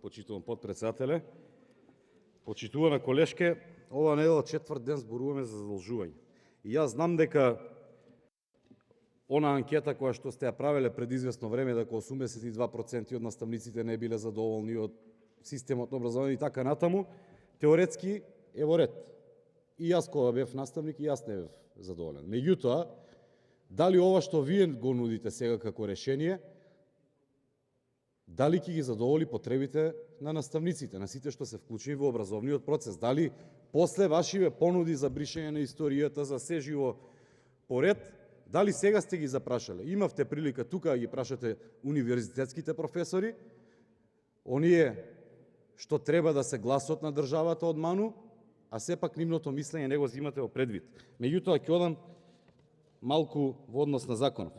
почитуван подпредседателе. Почитувана колешке, ова недела четврт ден зборуваме за задолжување. И јас знам дека она анкета која што сте ја правеле пред известно време, дека 82% од наставниците не биле задоволни од системот на образование и така натаму, теоретски е во ред. И јас кога бев наставник, и јас не бев задоволен. Меѓутоа, дали ова што вие го нудите сега како решение, дали ќе ги задоволи потребите на наставниците, на сите што се вклучени во образовниот процес? Дали после вашиве понуди за бришење на историјата, за се живо поред, дали сега сте ги запрашале? Имавте прилика тука да ги прашате универзитетските професори, оние што треба да се гласот на државата од ману, а сепак нивното мислење не го зимате во предвид. Меѓутоа, ќе одам малку во однос на законов.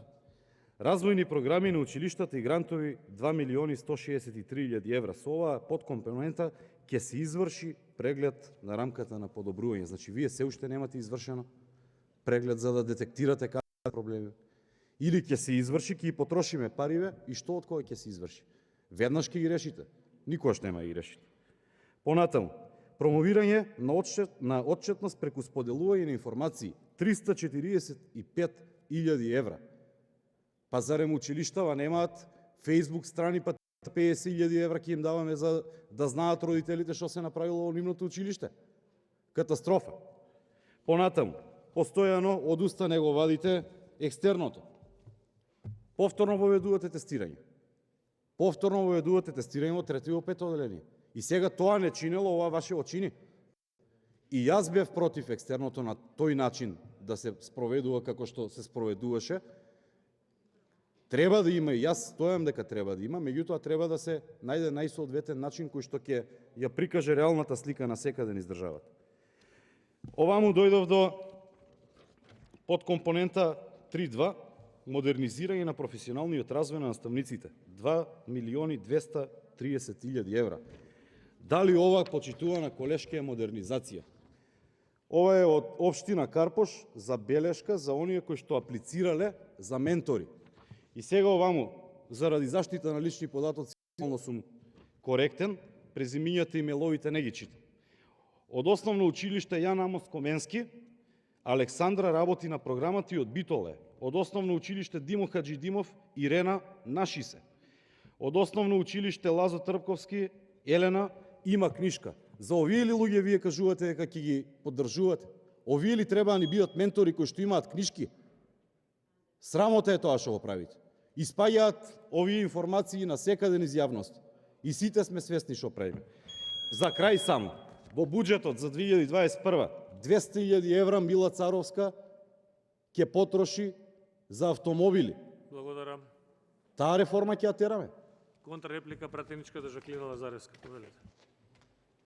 Развојни програми на училиштата и грантови 2.163.000 евра. Со оваа подкомпонента ќе се изврши преглед на рамката на подобрување. Значи, вие се уште немате извршено преглед за да детектирате какви проблеми. Или ќе се изврши, ќе ги потрошиме париве и што од кога ќе се изврши? Веднаш ќе ги решите? Никогаш нема да ги решите. Понатаму, промовирање на отчетност преку споделување на информации 345.000 евра. Па зарем училиштава немаат Facebook страни, па 50.000 евра ќе им даваме за да знаат родителите што се направило во нивното училиште. Катастрофа. Понатаму, постојано одустане го вадите екстерното. Повторно воведувате тестирање. Повторно воведувате тестирање во трето и во пето одделение. И сега тоа не чинело, ова ваше очини. И јас бев против екстерното на тој начин да се спроведува како што се спроведуваше. Треба да има, и јас стојам дека треба да има, меѓутоа треба да се најде најсоодветен начин кој што ќе ја прикаже реалната слика на секаде низ државата. Оваму дојдов до подкомпонента 3.2, модернизирање на професионалниот развој на наставниците, 2.230.000 евра. Дали ова, почитувана колешке, е модернизација? Ова е од општина Карпош за белешка за оние кои што аплицирале за ментори. И сега оваму, заради заштита на лични податоци, сум коректен, презимињата и меловите не ги читам. Од основно училиште Јан Амос Коменски, Александра работи на програмата и од Битоле. Од основно училиште Димо Хаджидимов, Ирена Нашисе. Од основно училиште Лазо Трпковски, Елена има книжка. За овие ли луѓе вие кажувате дека ќе ги поддржувате? Овие ли треба да ни бидат ментори кои што имаат книжки? Срамота е тоа што го правите. Испаѓаат овие информации на секаде низ јавност. И сите сме свесни што правиме. За крај само, во буџетот за 2021 200.000 евра Мила Царовска ќе потроши за автомобили. Благодарам. Таа реформа ќе ја тераме. Контрреплика пратеничката Жаклина Лазаревска. Повелете.